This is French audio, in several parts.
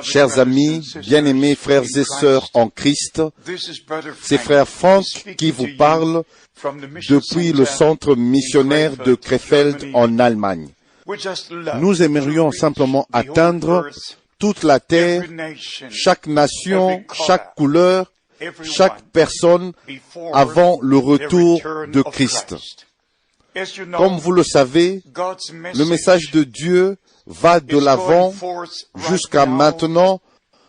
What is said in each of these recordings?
Chers amis, bien-aimés frères et sœurs en Christ, c'est frère Frank qui vous parle depuis le centre missionnaire de Krefeld en Allemagne. Nous aimerions simplement atteindre toute la terre, chaque nation, chaque couleur, chaque personne avant le retour de Christ. Comme vous le savez, le message de Dieu va de l'avant jusqu'à maintenant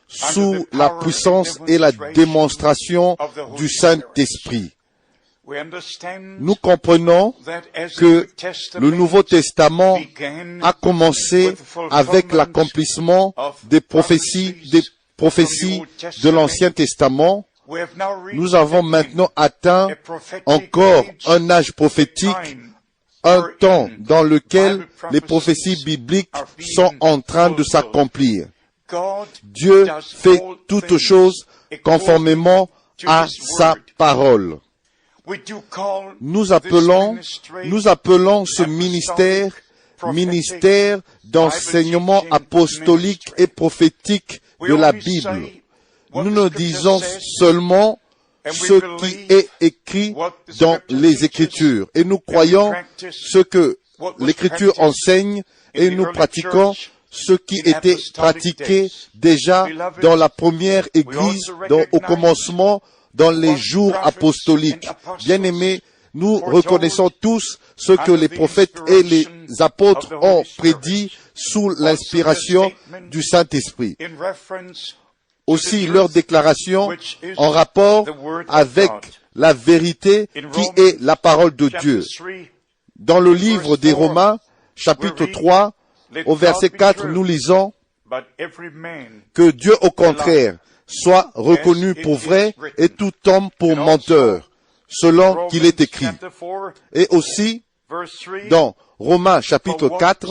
sous la puissance et la démonstration du Saint-Esprit. Nous comprenons que le Nouveau Testament a commencé avec l'accomplissement des prophéties de l'Ancien Testament. Nous avons maintenant atteint encore un âge prophétique, un temps dans lequel les prophéties bibliques sont en train de s'accomplir. Dieu fait toutes choses conformément à sa parole. Nous appelons ce ministère d'enseignement apostolique et prophétique de la Bible. Nous ne disons seulement ce qui est écrit dans les Écritures. Et nous croyons ce que l'Écriture enseigne et nous pratiquons ce qui était pratiqué déjà dans la première Église, au commencement, dans les jours apostoliques. Bien-aimés, nous reconnaissons tous ce que les prophètes et les apôtres ont prédit sous l'inspiration du Saint-Esprit. Aussi leur déclaration en rapport avec la vérité qui est la parole de Dieu. Dans le livre des Romains, chapitre 3, au verset 4, nous lisons que Dieu, au contraire, soit reconnu pour vrai et tout homme pour menteur, selon qu'il est écrit. Et aussi, dans Romains chapitre 4,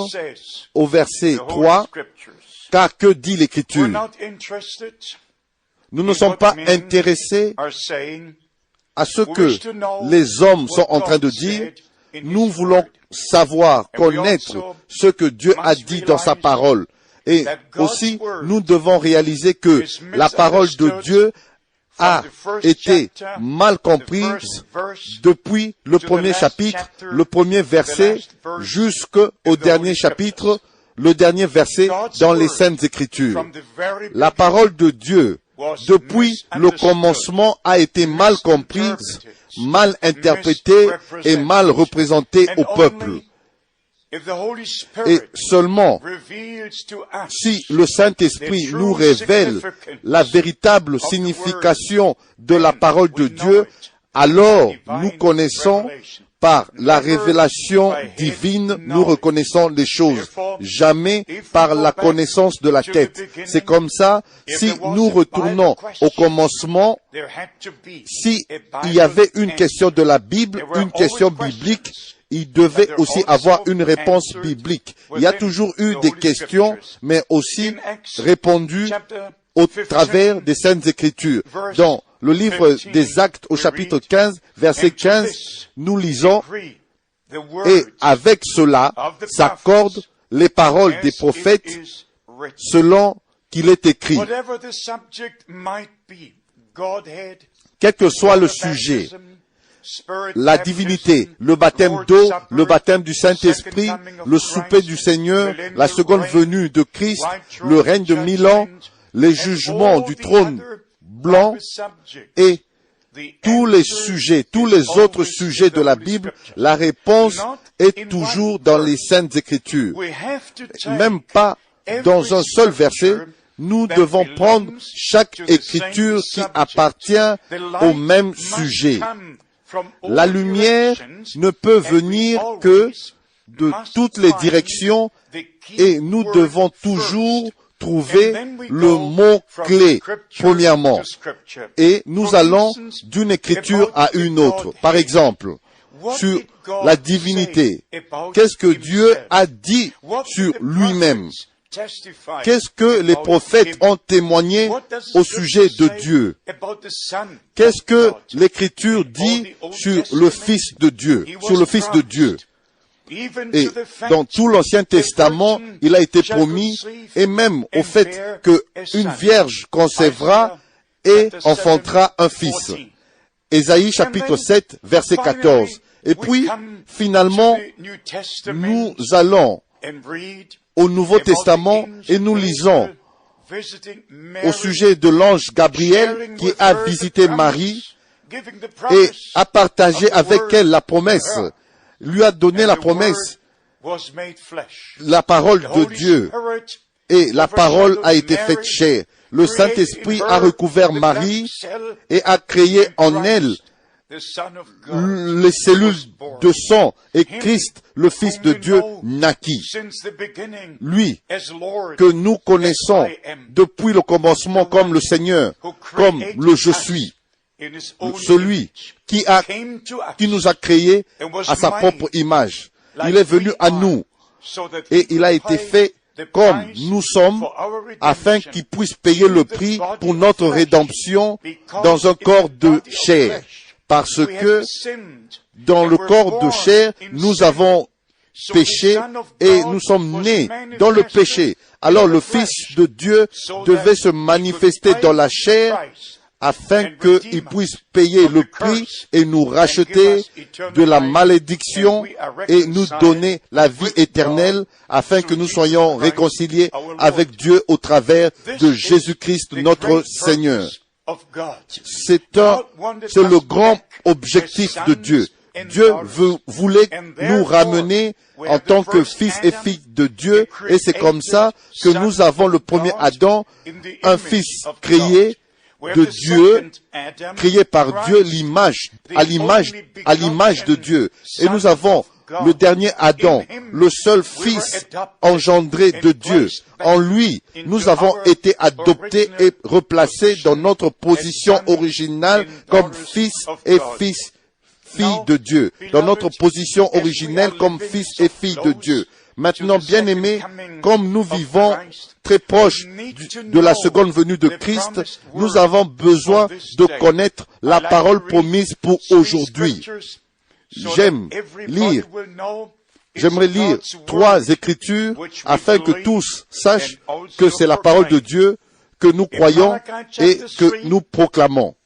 au verset 3, car que dit l'Écriture? Nous ne sommes pas intéressés à ce que les hommes sont en train de dire. Nous voulons savoir, connaître ce que Dieu a dit dans sa parole. Et aussi, nous devons réaliser que la parole de Dieu a été mal comprise depuis le premier chapitre, le premier verset, jusqu'au dernier chapitre, le dernier verset dans les Saintes Écritures. La parole de Dieu, depuis le commencement, a été mal comprise, mal interprétée et mal représentée au peuple. Et seulement si le Saint-Esprit nous révèle la véritable signification de la parole de Dieu, alors nous connaissons par la révélation divine, nous reconnaissons les choses, jamais par la connaissance de la tête. C'est comme ça, si nous retournons au commencement, s'il y avait une question de la Bible, une question biblique, il devait aussi avoir une réponse biblique. Il y a toujours eu des questions, mais aussi répondues au travers des Saintes Écritures. Dans le livre des Actes au chapitre 15, verset 15, nous lisons « Et avec cela s'accordent les paroles des prophètes selon qu'il est écrit. » Quel que soit le sujet, la divinité, le baptême d'eau, le baptême du Saint-Esprit, le souper du Seigneur, la seconde venue de Christ, le règne de 1000 ans, les jugements du trône blanc et tous les sujets, tous les autres sujets de la Bible, la réponse est toujours dans les Saintes Écritures. Même pas dans un seul verset, nous devons prendre chaque écriture qui appartient au même sujet. La lumière ne peut venir que de toutes les directions et nous devons toujours trouver le mot-clé, premièrement. Et nous allons d'une écriture à une autre. Par exemple, sur la divinité, qu'est-ce que Dieu a dit sur lui-même? Qu'est-ce que les prophètes ont témoigné au sujet de Dieu? Qu'est-ce que l'Écriture dit sur le Fils de Dieu, sur le Fils de Dieu? Et dans tout l'Ancien Testament, il a été promis, et même au fait qu'une vierge concevra et enfantera un fils. Ésaïe chapitre 7, verset 14. Et puis, finalement, nous allons au Nouveau Testament et nous lisons au sujet de l'ange Gabriel qui a visité Marie et a partagé avec elle la promesse, lui a donné la promesse, la parole de Dieu, et la parole a été faite chair. Le Saint-Esprit a recouvert Marie et a créé en elle les cellules de sang, et Christ, le Fils de Dieu, naquit. Lui, que nous connaissons depuis le commencement comme le Seigneur, comme le Je suis, celui qui nous a créés à sa propre image. Il est venu à nous et il a été fait comme nous sommes, afin qu'il puisse payer le prix pour notre rédemption dans un corps de chair. Parce que dans le corps de chair, nous avons péché et nous sommes nés dans le péché. Alors le Fils de Dieu devait se manifester dans la chair afin qu'il puisse payer le prix et nous racheter de la malédiction et nous donner la vie éternelle afin que nous soyons réconciliés avec Dieu au travers de Jésus-Christ notre Seigneur. C'est le grand objectif de Dieu. Dieu voulait nous ramener en tant que fils et filles de Dieu, et c'est comme ça que nous avons le premier Adam, un fils créé de Dieu, créé par Dieu, à l'image de Dieu. Et nous avons le dernier Adam, le seul fils engendré de Dieu. En lui, nous avons été adoptés et replacés dans notre position originale comme fils et filles de Dieu. Dans notre position originelle comme fils et filles de Dieu. Maintenant, bien-aimés, comme nous vivons très proche de la seconde venue de Christ, nous avons besoin de connaître la parole promise pour aujourd'hui. J'aimerais lire 3 écritures afin que tous sachent que c'est la parole de Dieu que nous croyons et que nous proclamons.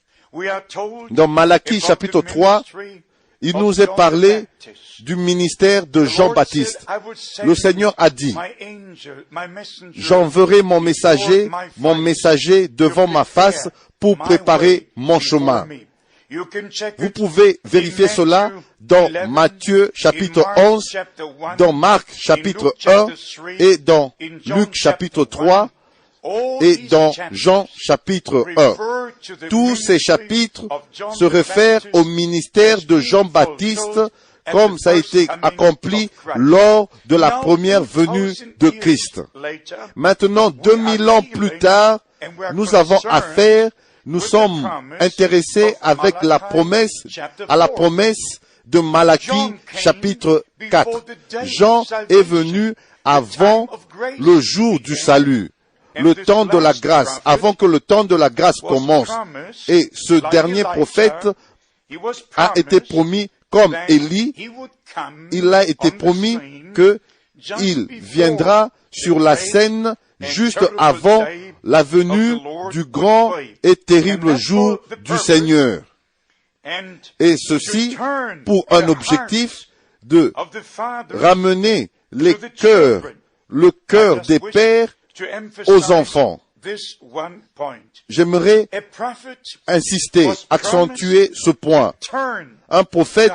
Dans Malachie chapitre 3, il nous est parlé du ministère de Jean-Baptiste. Le Seigneur a dit, « J'enverrai mon messager devant ma face pour préparer mon chemin. » Vous pouvez vérifier cela dans Matthieu chapitre 11, dans Marc chapitre 1 et dans Luc chapitre 3 et dans Jean chapitre 1. Tous ces chapitres se réfèrent au ministère de Jean-Baptiste comme ça a été accompli lors de la première venue de Christ. Maintenant, 2000 ans plus tard, nous sommes intéressés avec à la promesse de Malachie chapitre 4. Jean est venu avant le jour du salut, le temps de la grâce, avant que le temps de la grâce commence. Et ce dernier prophète a été promis comme Élie, il a été promis qu'il viendra sur la scène juste avant la venue du grand et terrible jour du Seigneur. Et ceci pour un objectif de ramener le cœur des pères aux enfants. J'aimerais insister, accentuer ce point. Un prophète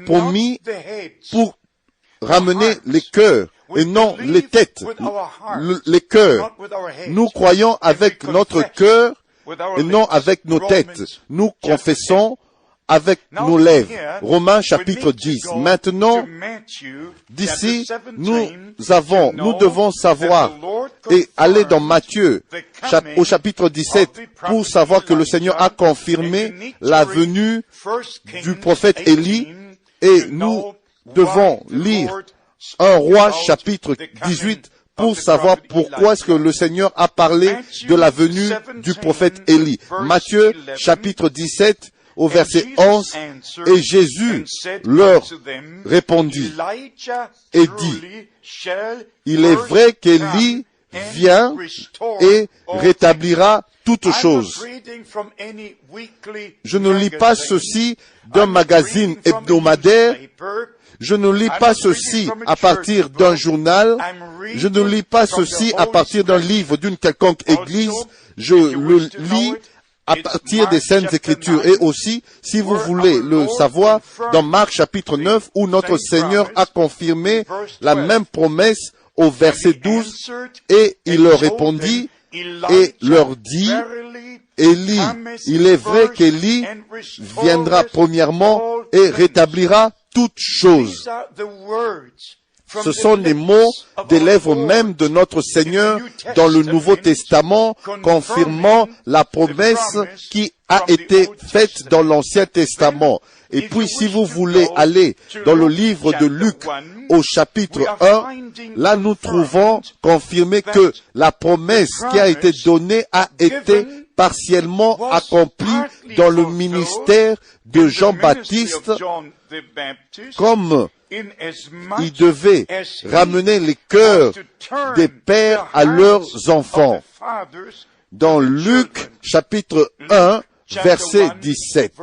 promis pour ramener les cœurs et non les têtes, les cœurs. Nous croyons avec notre cœur et non avec nos têtes. Nous confessons avec nos lèvres. Romains chapitre 10. Maintenant, d'ici, nous devons savoir et aller dans Matthieu au chapitre 17 pour savoir que le Seigneur a confirmé la venue du prophète Élie, et nous devons lire 1 Roi chapitre 18 pour savoir pourquoi est-ce que le Seigneur a parlé de la venue du prophète Élie. Matthieu chapitre 17 au verset 11, et Jésus leur répondit et dit, il est vrai qu'Élie vient et rétablira toutes choses. Je ne lis pas ceci d'un magazine hebdomadaire. Je ne lis pas ceci à partir d'un journal. Je ne lis pas ceci à partir d'un livre d'une quelconque église. Je le lis à partir des Saintes Écritures. Et aussi, si vous voulez le savoir, dans Marc chapitre 9, où notre Seigneur a confirmé la même promesse au verset 12, et il leur répondit et leur dit, Élie, il est vrai qu'Élie viendra premièrement et rétablira toutes choses. Ce sont les mots des lèvres même de notre Seigneur dans le Nouveau Testament, confirmant la promesse qui a été faite dans l'Ancien Testament. Et puis, si vous voulez aller dans le livre de Luc au chapitre 1, là nous trouvons confirmé que la promesse qui a été donnée a été partiellement accomplie dans le ministère de Jean-Baptiste, comme il devait ramener les cœurs des pères à leurs enfants. Dans Luc chapitre 1, verset 17.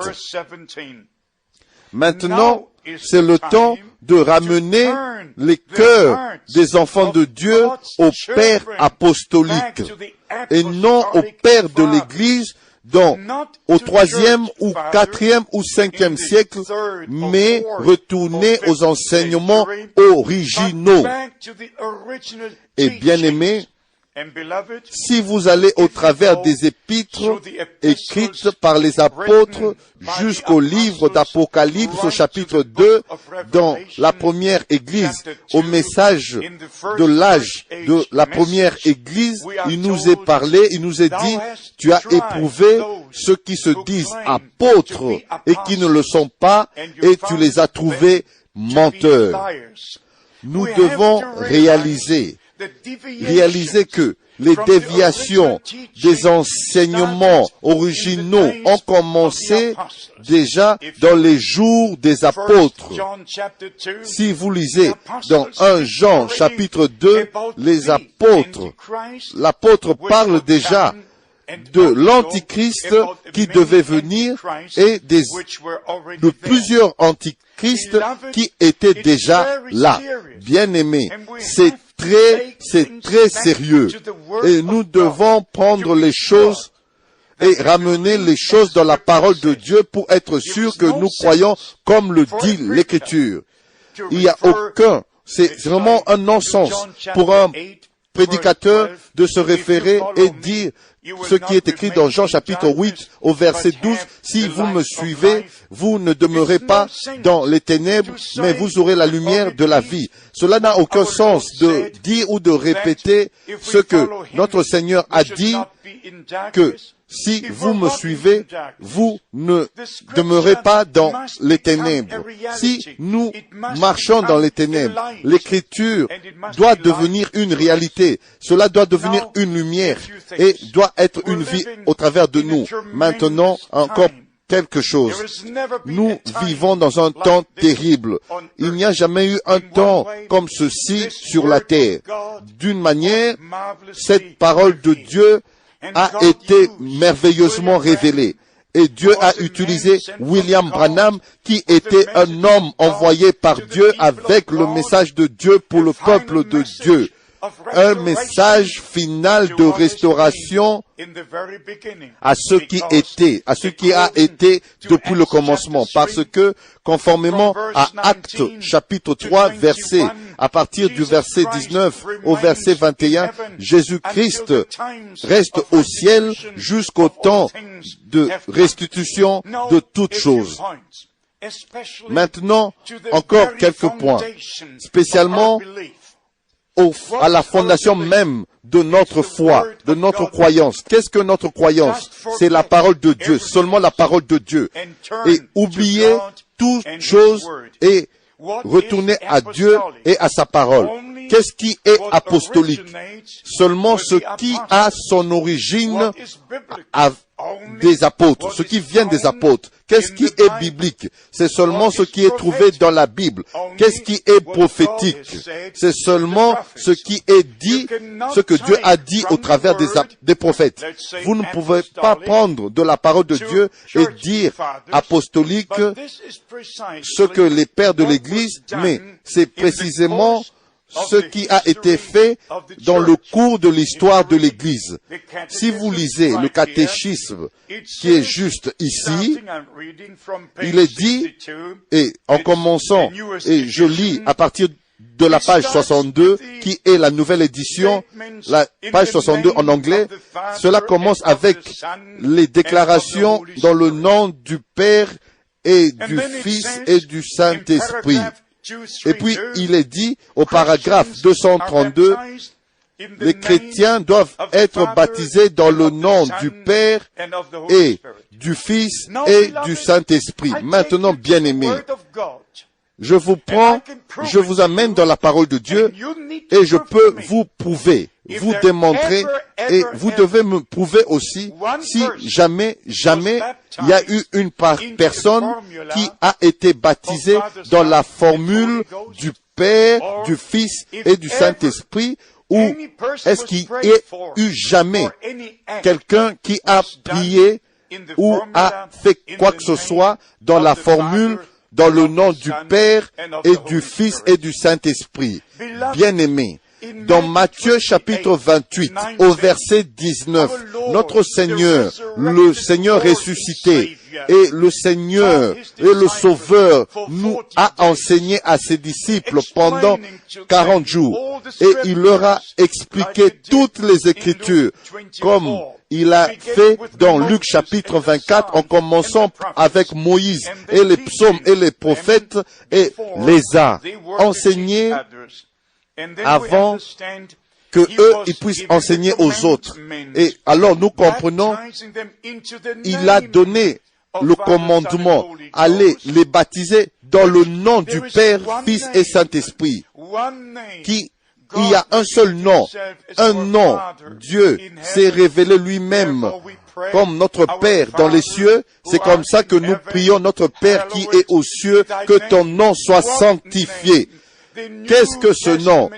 Maintenant, c'est le temps de ramener les cœurs des enfants de Dieu au Père apostolique et non au Père de l'Église au 3e ou 4e ou 5e siècle, mais retourner aux enseignements originaux. Et bien-aimés, si vous allez au travers des épîtres écrites par les apôtres jusqu'au livre d'Apocalypse au chapitre 2, dans la première église, au message de l'âge de la première église, il nous est parlé, il nous est dit, tu as éprouvé ceux qui se disent apôtres et qui ne le sont pas, et tu les as trouvés menteurs. Nous devons réaliser que les déviations des enseignements originaux ont commencé déjà dans les jours des apôtres. Si vous lisez dans 1 Jean chapitre 2, les apôtres, l'apôtre parle déjà de l'antichrist qui devait venir et de plusieurs antichrists qui étaient déjà là. Bien-aimés, c'est très sérieux. Et nous devons prendre les choses et ramener les choses dans la parole de Dieu pour être sûr que nous croyons comme le dit l'Écriture. Il n'y a aucun, c'est vraiment un non-sens pour un prédicateur de se référer et dire ce qui est écrit dans Jean chapitre 8 au verset 12, si vous me suivez, vous ne demeurez pas dans les ténèbres, mais vous aurez la lumière de la vie. Cela n'a aucun sens de dire ou de répéter ce que notre Seigneur a dit, que si vous me suivez, vous ne demeurez pas dans les ténèbres. Si nous marchons dans les ténèbres, l'Écriture doit devenir une réalité. Cela doit devenir une lumière et doit être une vie au travers de nous. Maintenant, encore quelque chose. Nous vivons dans un temps terrible. Il n'y a jamais eu un temps comme ceci sur la terre. D'une manière, cette parole de Dieu a été merveilleusement révélé. Et Dieu a utilisé William Branham, qui était un homme envoyé par Dieu avec le message de Dieu pour le peuple de Dieu. Un message final de restauration à ce qui a été depuis le commencement. Parce que, conformément à Actes chapitre 3, à partir du verset 19 au verset 21, Jésus-Christ reste au ciel jusqu'au temps de restitution de toutes choses. Maintenant, encore quelques points, spécialement à la fondation même de notre foi, de notre croyance. Qu'est-ce que notre croyance? C'est la parole de Dieu, seulement la parole de Dieu. Et oublier toute chose et retourner à Dieu et à sa parole. Qu'est-ce qui est apostolique? Seulement ce qui a son origine des apôtres, ce qui vient des apôtres. Qu'est-ce qui est biblique? C'est seulement ce qui est trouvé dans la Bible. Qu'est-ce qui est prophétique? C'est seulement ce qui est dit, ce que Dieu a dit au travers des prophètes. Vous ne pouvez pas prendre de la parole de Dieu et dire apostolique ce que les pères de l'Église, mais c'est précisément ce qui a été fait dans le cours de l'histoire de l'Église. Si vous lisez le catéchisme qui est juste ici, il est dit, et en commençant, et je lis à partir de la page 62, qui est la nouvelle édition, la page 62 en anglais, cela commence avec les déclarations dans le nom du Père et du Fils et du Saint-Esprit. Et puis, il est dit au paragraphe 232, les chrétiens doivent être baptisés dans le nom du Père et du Fils et du Saint-Esprit. Maintenant, bien-aimés, je vous amène dans la parole de Dieu et je peux vous prouver, vous démontrer et vous devez me prouver aussi si jamais il y a eu une personne qui a été baptisée dans la formule du Père, du Fils et du Saint-Esprit, ou est-ce qu'il y a eu jamais quelqu'un qui a prié ou a fait quoi que ce soit dans la formule dans le nom du Père et du Fils et du Saint-Esprit? Bien-aimés, dans Matthieu chapitre 28, au verset 19, notre Seigneur, le Seigneur ressuscité, et le Seigneur et le Sauveur nous a enseigné à ses disciples pendant 40 jours. Et il leur a expliqué toutes les Écritures, comme il a fait dans Luc chapitre 24, en commençant avec Moïse et les psaumes et les prophètes, et les a enseignés avant que eux, ils puissent enseigner aux autres. Et alors nous comprenons, il a donné le commandement, allez les baptiser dans le nom du Père, Fils et Saint-Esprit, il y a un seul nom, un nom. Dieu s'est révélé lui-même comme notre Père dans les cieux. C'est comme ça que nous prions, notre Père qui est aux cieux, que ton nom soit sanctifié. Qu'est-ce que ce nom?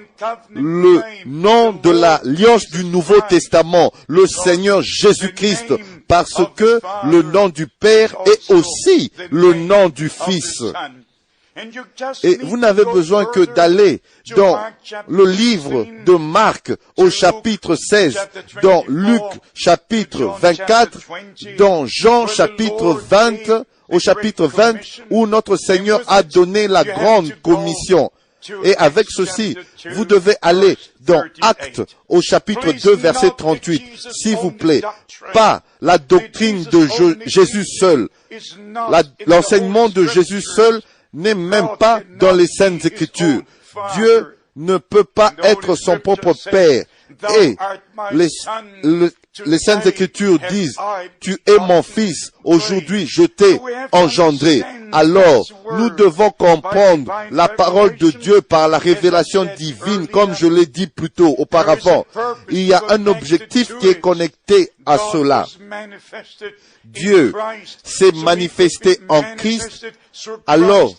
Le nom de l'alliance du Nouveau Testament, le Seigneur Jésus-Christ, parce que le nom du Père est aussi le nom du Fils. Et vous n'avez besoin que d'aller dans le livre de Marc au chapitre 16, dans Luc chapitre 24, dans Jean chapitre 20, au chapitre 20, où notre Seigneur a donné la grande commission. Et avec ceci, vous devez aller dans Actes au chapitre 2, verset 38. S'il vous plaît, pas la doctrine de Jésus seul. L'enseignement de Jésus seul n'est même pas dans les Saintes Écritures. Dieu ne peut pas être son propre Père. Et les Saintes Écritures disent, tu es mon fils, aujourd'hui je t'ai engendré. Alors, nous devons comprendre la parole de Dieu par la révélation divine, comme je l'ai dit plus tôt auparavant. Il y a un objectif qui est connecté à cela. Dieu s'est manifesté en Christ, alors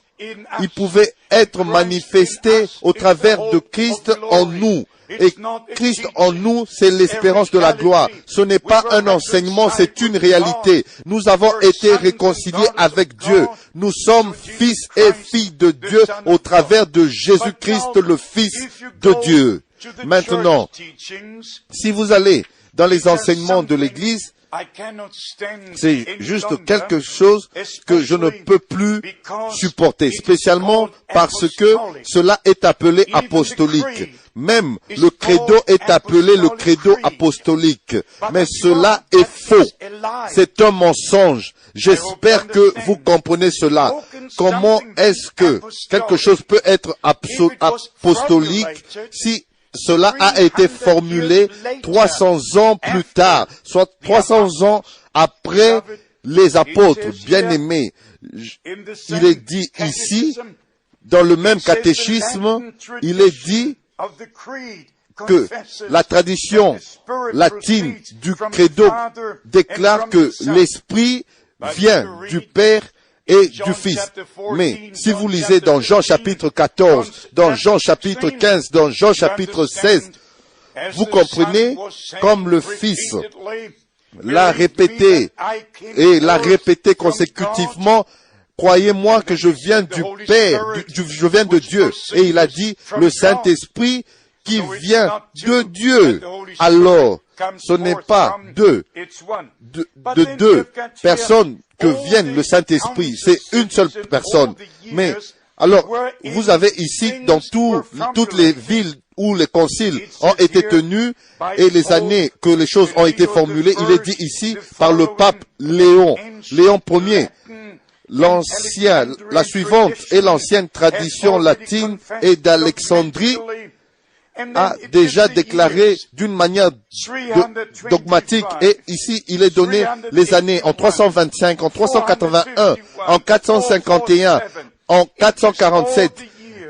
il pouvait être manifesté au travers de Christ en nous. Et Christ en nous, c'est l'espérance de la gloire. Ce n'est pas un enseignement, c'est une réalité. Nous avons été réconciliés avec Dieu. Nous sommes fils et filles de Dieu au travers de Jésus-Christ, le Fils de Dieu. Maintenant, si vous allez dans les enseignements de l'Église, c'est juste quelque chose que je ne peux plus supporter, spécialement parce que cela est appelé apostolique. Même le credo est appelé le credo apostolique. Mais cela est faux. C'est un mensonge. J'espère que vous comprenez cela. Comment est-ce que quelque chose peut être apostolique si cela a été formulé 300 ans plus tard, soit 300 ans après les apôtres bien-aimés? Il est dit ici, dans le même catéchisme, il est dit que la tradition latine du credo déclare que l'Esprit vient du Père et du Fils. Mais si vous lisez dans Jean chapitre 14, dans Jean chapitre 15, dans Jean chapitre 16, vous comprenez comme le Fils l'a répété et l'a répété consécutivement, croyez-moi que je viens du Père, je viens de Dieu. Et il a dit, le Saint-Esprit qui vient de Dieu. Alors, ce n'est pas de deux personnes que vienne le Saint-Esprit, c'est une seule personne. Mais, alors, vous avez ici, dans toutes les villes où les conciles ont été tenus et les années que les choses ont été formulées, il est dit ici par le pape Léon Ier, la suivante et l'ancienne tradition latine et d'Alexandrie a déjà déclaré d'une manière dogmatique, et ici il est donné les années en 325, en 381, en 451, en 447,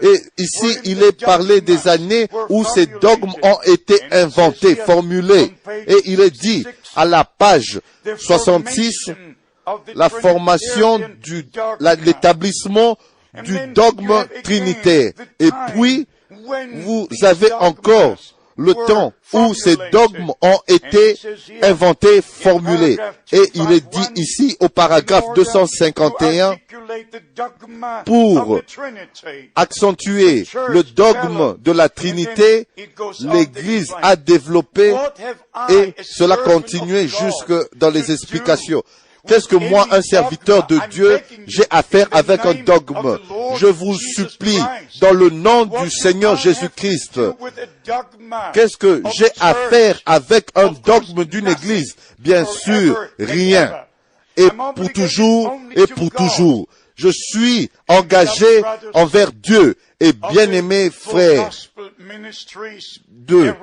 et ici il est parlé des années où ces dogmes ont été inventés, formulés, et il est dit à la page 66, la formation l'établissement du dogme trinitaire. Et puis, vous avez encore le temps où ces dogmes ont été inventés, formulés. Et il est dit ici au paragraphe 251, pour accentuer le dogme de la Trinité, l'Église a développé, et cela continuait jusque dans les explications. Qu'est-ce que moi, un serviteur de Dieu, j'ai à faire avec un dogme? Je vous supplie, dans le nom du Seigneur Jésus-Christ, qu'est-ce que j'ai à faire avec un dogme d'une église? Bien sûr, rien. Et pour toujours, et pour toujours. Je suis engagé envers Dieu et bien-aimés frères de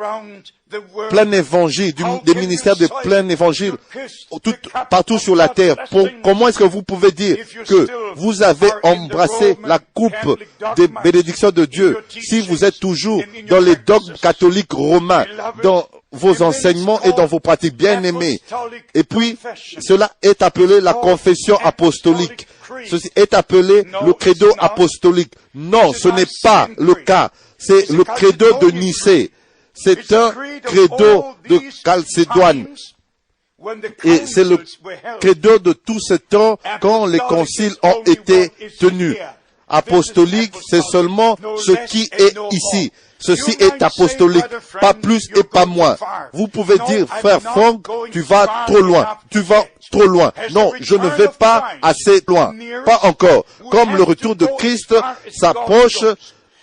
plein évangile, des ministères de plein évangile, partout sur la terre. Comment est-ce que vous pouvez dire que vous avez embrassé la coupe des bénédictions de Dieu si vous êtes toujours dans les dogmes catholiques romains, dans vos enseignements et dans vos pratiques bien-aimées? Et puis, cela est appelé la confession apostolique. Ceci est appelé le credo apostolique. Non, ce n'est pas le cas. C'est le credo de Nicée. C'est un credo de Chalcédoine. Et c'est le credo de tout ce temps quand les conciles ont été tenus. Apostolique, c'est seulement ce qui est ici. Ceci est apostolique, pas plus et pas moins. Vous pouvez dire, frère Franck, tu vas trop loin, tu vas trop loin. Non, je ne vais pas assez loin, pas encore. Comme le retour de Christ s'approche,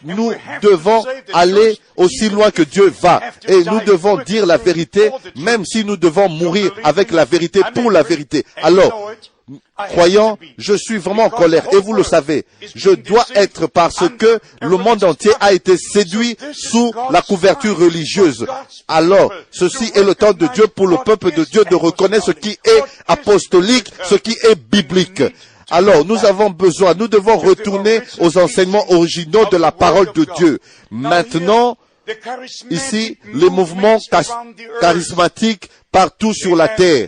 nous devons aller aussi loin que Dieu va. Et nous devons dire la vérité, même si nous devons mourir avec la vérité pour la vérité. Alors, croyant, je suis vraiment en colère, et vous le savez. Je dois être parce que le monde entier a été séduit sous la couverture religieuse. Alors, ceci est le temps de Dieu pour le peuple de Dieu de reconnaître ce qui est apostolique, ce qui est biblique. Alors, nous avons besoin, nous devons retourner aux enseignements originaux de la parole de Dieu. Maintenant, ici, les mouvements charismatiques partout sur la terre,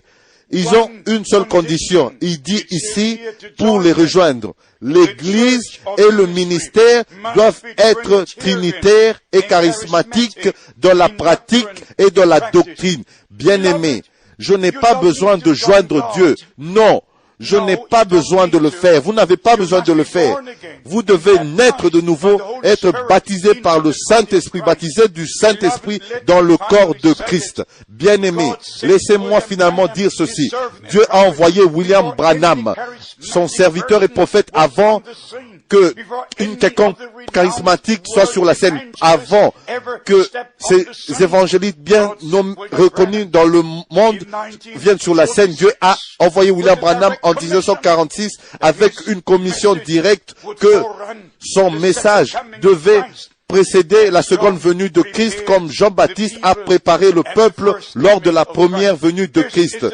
ils ont une seule condition. Il dit ici, pour les rejoindre, l'Église et le ministère doivent être trinitaires et charismatiques dans la pratique et dans la doctrine. Bien-aimés, je n'ai pas besoin de joindre Dieu. Non. Je n'ai pas besoin de le faire. Vous n'avez pas besoin de le faire. Vous devez naître de nouveau, être baptisé par le Saint-Esprit, baptisé du Saint-Esprit dans le corps de Christ. Bien-aimés, laissez-moi finalement dire ceci. Dieu a envoyé William Branham, son serviteur et prophète, avant que une quelconque charismatique soit sur la scène, avant que ces évangélistes bien reconnus dans le monde viennent sur la scène. Dieu a envoyé William Branham en 1946 avec une commission directe que son message devait précéder la seconde venue de Christ comme Jean-Baptiste a préparé le peuple lors de la première venue de Christ.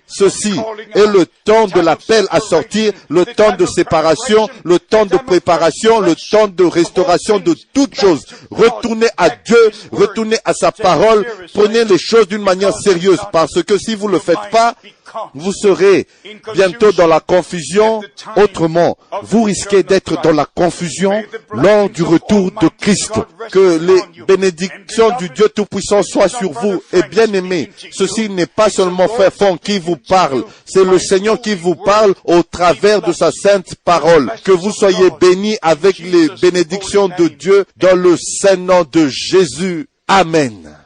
Ceci est le temps de l'appel à sortir, le temps de séparation, le temps de préparation, le temps de restauration de toutes choses. Retournez à Dieu, retournez à sa parole, prenez les choses d'une manière sérieuse, parce que si vous ne le faites pas, vous serez bientôt dans la confusion. Autrement, vous risquez d'être dans la confusion lors du retour de Christ. Que les bénédictions du Dieu Tout-Puissant soient sur vous. Et bien aimés, ceci n'est pas seulement Frère Fong qui vous parle, c'est le Seigneur qui vous parle au travers de sa sainte parole. Que vous soyez bénis avec les bénédictions de Dieu dans le saint nom de Jésus. Amen.